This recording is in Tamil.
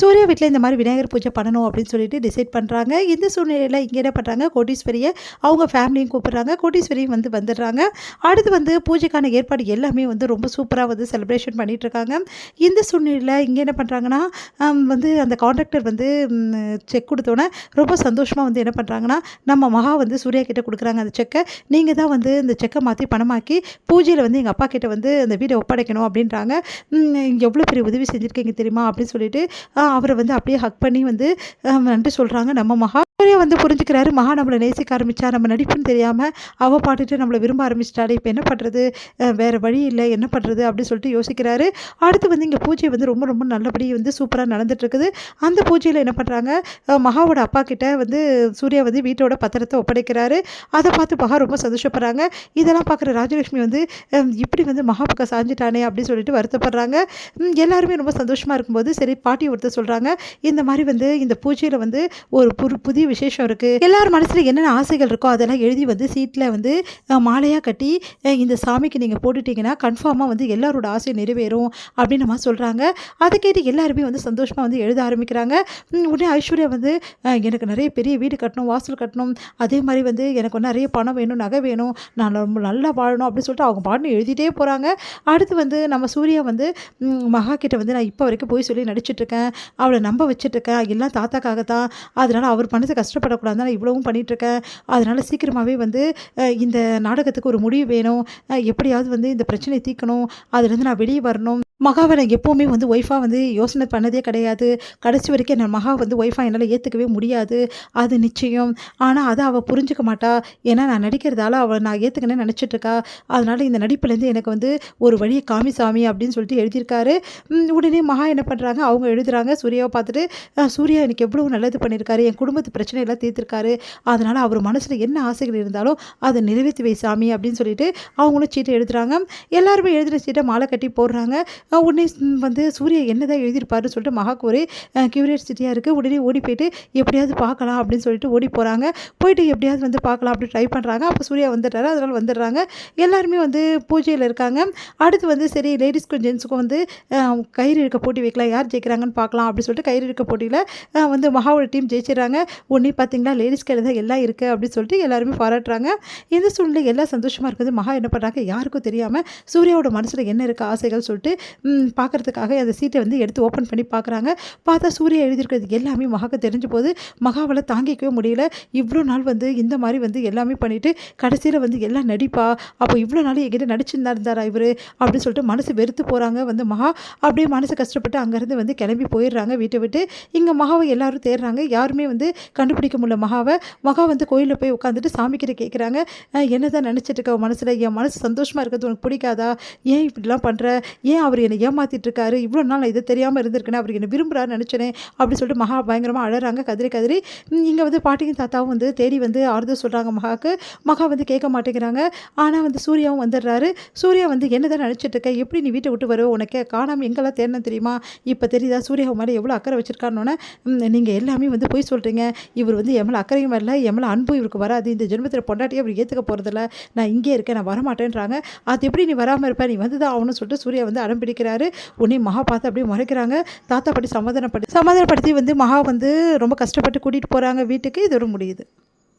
சூர்யா வீட்டில் இந்த மாதிரி விநாயகர் பூஜை பண்ணணும் அப்படின்னு சொல்லிட்டு டிசைட் பண்ணுறாங்க. இந்த சூழ்நிலையில் இங்கே என்ன பண்ணுறாங்க, கோட்டீஸ்வரியை அவங்க ஃபேமிலியும் கூப்பிட்றாங்க. கோட்டீஸ்வரியும் வந்துடுறாங்க. அடுத்து பூஜைக்கான ஏற்பாடு எல்லாமே ரொம்ப சூப்பராக செலிப்ரேஷன் பண்ணிகிட்ருக்காங்க. இந்த சூழ்நிலையில் இங்கே என்ன பண்ணுறாங்கன்னா, அந்த கான்ட்ராக்டர் செக் கொடுத்தோன்னே ரொம்ப சந்தோஷமாக என்ன பண்ணுறாங்கன்னா, நம்ம மகா சூர்யா கிட்டே கொடுக்குறாங்க அந்த செக்கை. நீங்கள் தான் இந்த செக்கை மாற்றி பணமாக்கி பூஜையில் எங்கள் அப்பா கிட்டே அந்த வீடை ஒப்படைக்கணும் அப்படின்றாங்க. எவ்வளோ பெரிய உதவி செஞ்சுருக்கீங்க தெரியுமா அப்படின்னு சொல்லிட்டு அவரை அப்படியே ஹக் பண்ணி நன்றி சொல்கிறாங்க நம்ம மகா. சூர்யா புரிஞ்சுக்கிறாரு, மகா நம்மளை நேசிக்க ஆரம்பித்தா, நம்ம நடிப்புன்னு தெரியாமல் அவள் பாட்டுட்டு நம்மளை விரும்ப ஆரம்பிச்சிட்டாலே, இப்போ என்ன பண்ணுறது, வேறு வழி இல்லை, என்ன பண்ணுறது அப்படின்னு சொல்லிட்டு யோசிக்கிறாரு. அடுத்து இங்கே பூஜை ரொம்ப ரொம்ப நல்லபடி சூப்பராக நடந்துகிட்ருக்குது. அந்த பூஜையில் என்ன பண்ணுறாங்க, மகாவோட அப்பா கிட்ட சூர்யா வீட்டோட பத்திரத்தை ஒப்படைக்கிறாரு. அதை பார்த்து மகா ரொம்ப சந்தோஷப்படுறாங்க. இதெல்லாம் பார்க்குற ராஜலட்சுமி இப்படி மகா பக்கம் சாஞ்சிட்டானே அப்படின்னு சொல்லிட்டு வருத்தப்படுறாங்க. எல்லாருமே ரொம்ப சந்தோஷமாக இருக்கும்போது சரி பாட்டி ஒருத்தர் சொல்கிறாங்க, இந்த மாதிரி இந்த பூஜையில் ஒரு புதிய விசேஷம் இருக்குது, எல்லார் மனசில் என்னென்ன ஆசைகள் இருக்கோ அதெல்லாம் எழுதி சீட்டில் மாலையாக கட்டி இந்த சாமிக்கு நீங்கள் போட்டுட்டிங்கன்னா கன்ஃபார்மாக எல்லாரோட ஆசையும் நிறைவேறும் அப்படின்னு நம்ம சொல்கிறாங்க. அதை கேட்டு எல்லாருமே சந்தோஷமாக எழுத ஆரம்பிக்கிறாங்க. உடனே ஐஸ்வர்யா எனக்கு நிறைய பெரிய வீடு கட்டணும், வாசல் கட்டணும், அதே மாதிரி எனக்கு நிறைய பணம் வேணும், நகை வேணும், நான் ரொம்ப நல்லா வாழணும் அப்படின்னு சொல்லிட்டு அவங்க பாட்டுன்னு எழுதிட்டே போகிறாங்க. அடுத்து நம்ம சூர்யா மகா கிட்ட நான் இப்போ வரைக்கும் போய் சொல்லி நடிச்சிட்ருக்கேன், அவளை நம்ப வச்சிட்ருக்கேன், எல்லாம் தாத்தாக்காகத்தான், அதனால் அவர் மனசு கஷ்டப்படக்கூடாது தான் இவ்வளவும் பண்ணிகிட்ருக்கேன், அதனால் சீக்கிரமாகவே இந்த நாடகத்துக்கு ஒரு முடிவு வேணும், எப்படியாவது இந்த பிரச்சனையை தீர்க்கணும், அதுலேருந்து நான் வெளியே வரணும். மகாவை நான் எப்போவுமே ஒய்ஃபாக யோசனை பண்ணதே கிடையாது, கடைசி வரைக்கும் நான் மகா ஒய்ஃபாக என்னால் ஏற்றுக்கவே முடியாது, அது நிச்சயம். ஆனால் அதை அவள் புரிஞ்சுக்க மாட்டா, ஏன்னா நான் நடிக்கிறதால அவள் நான் ஏற்றுக்கணும்னு நினச்சிட்ருக்கா, அதனால் இந்த நடிப்புலேருந்து எனக்கு ஒரு வழியை காமிசாமி அப்படின்னு சொல்லிட்டு எழுதியிருக்காரு. உடனே மகா என்ன பண்ணுறாங்க, அவங்க எழுதுகிறாங்க சூர்யாவை பார்த்துட்டு, சூர்யா எனக்கு எவ்வளோ நல்லது பண்ணியிருக்காரு, என் குடும்பத்து பிரச்சனையெல்லாம் தீர்த்திருக்காரு, அதனால் அவர் மனசில் என்ன ஆசைகள் இருந்தாலும் அதை நிறைவேற்றி வை சாமி அப்படின்னு சொல்லிட்டு அவங்களும் சீட்டை எழுதுகிறாங்க. எல்லாருமே எழுதுகிற சீட்டை மாலை கட்டி போடுறாங்க. உடனே சூர்யா என்ன தான் எழுதியிருப்பாருன்னு சொல்லிட்டு மகாக்கு ஒரு கியூரியாசிட்டியாக இருக்குது. உடனே ஓடி போயிட்டு எப்படியாவது பார்க்கலாம் அப்படின்னு சொல்லிட்டு ஓடி போகிறாங்க. போயிட்டு எப்படியாவது பார்க்கலாம் அப்படின்னு ட்ரை பண்ணுறாங்க. அப்போ சூர்யா வந்துடுறாரு, அதனால் வந்துடுறாங்க. எல்லாருமே பூஜையில் இருக்காங்க. அடுத்து சரி லேடிஸ்க்கும் ஜென்ஸுக்கும் கயிறு இழுக்க போட்டி வைக்கலாம், யார் ஜெயிக்கிறாங்கன்னு பார்க்கலாம் அப்படின்னு சொல்லிட்டு கயிறு இழுக்க போட்டியில் மகாவோட டீம் ஜெயிச்சிடறாங்க. உடனே பார்த்தீங்களா லேடிஸ் கையில் தான் எல்லாம் இருக்குது அப்படின்னு சொல்லிட்டு எல்லாருமே பாராட்டுறாங்க. இந்த சூழ்நிலை எல்லாம் சந்தோஷமாக இருக்குது. மகா என்ன பண்ணுறாங்க, யாருக்கும் தெரியாமல் சூர்யாவோட மனசில் என்ன இருக்குது ஆசைகள் சொல்லிட்டு பார்க்குறதுக்காக அந்த சீட்டை எடுத்து ஓப்பன் பண்ணி பார்க்குறாங்க. பார்த்தா சூர்யா எழுதியிருக்கிறது எல்லாமே மகாவுக்கு தெரிஞ்ச போது மகாவால் தாங்கிக்கவே முடியல. இவ்வளோ நாள் இந்த மாதிரி எல்லாமே பண்ணிவிட்டு கடைசியில் எல்லாம் நடிப்பா, அப்போ இவ்வளோ நாள் என்கிட்ட நடிச்சுருந்தா இருந்தாரா இவர் அப்படின்னு சொல்லிட்டு மனசு வெறுத்து போகிறாங்க. மகா அப்படியே மனசு கஷ்டப்பட்டு அங்கேருந்து கிளம்பி போயிடுறாங்க வீட்டை விட்டு. இங்கே மகாவை எல்லாரும் தேடுறாங்க, யாருமே கண்டுபிடிக்க முடியல மகாவை. மகா கோயிலில் போய் உட்காந்துட்டு சாமிக்கிட்ட கேட்குறாங்க, என்ன தான் நினச்சிட்டு இருக்க மனசில், என் மனசு சந்தோஷமாக இருக்கிறது உனக்கு பிடிக்காதா, ஏன் இப்படிலாம் பண்ணுற, ஏன் அவர் என்னை ஏமாற்றிட்டு இருக்காரு, இவ்வளோ நாள் நான் இதை தெரியாமல் இருந்திருக்கேன், அவர் என்னை விரும்புகிறாரு நினச்சேனே அப்படின்னு சொல்லிட்டு மகா பயங்கரமாக அழறாங்க, கதறி கதறி. இங்கே பாட்டியும் தாத்தாவும் தேடி ஆறுதல் சொல்கிறாங்க மகாவுக்கு. மகா கேட்க மாட்டேங்கிறாங்க. ஆனால் சூர்யாவும் வந்துடுறாரு. சூர்யா என்ன தான் நினச்சிட்டு இருக்க, எப்படி நீ வீட்டை விட்டு வருவ, உனக்கு காணாமல் எங்கெல்லாம் தேடணும் தெரியுமா, இப்போ தெரியுதா சூர்யா மேலே எவ்வளோ அக்கறை வச்சிருக்காருன்னொன்னே, நீங்கள் எல்லாமே போய் சொல்கிறீங்க, இவர் என் மேலே அக்கறையும் வரல, என் மேலே அன்பும் இவருக்கு வராது, இந்த ஜென்மத்தில் பொண்டாட்டியை அவர் ஏற்றுக்க போகிறதில்ல, நான் இங்கே இருக்கேன், நான் வரமாட்டேன்றாங்க, அது எப்படி நீ வராமல் இருப்பேன், நீ தான் ஆகணும்னு சொல்லிட்டு சூர்யா அடம் பிடிக்கிறாரு. உடனே மகா பார்த்து அப்படியே முறைக்கிறாங்க. தாத்தா பாட்டி சமாதானப்படுத்தி மகா ரொம்ப கஷ்டப்பட்டு கூட்டிகிட்டு போகிறாங்க வீட்டுக்கு. இதோட முடியுது.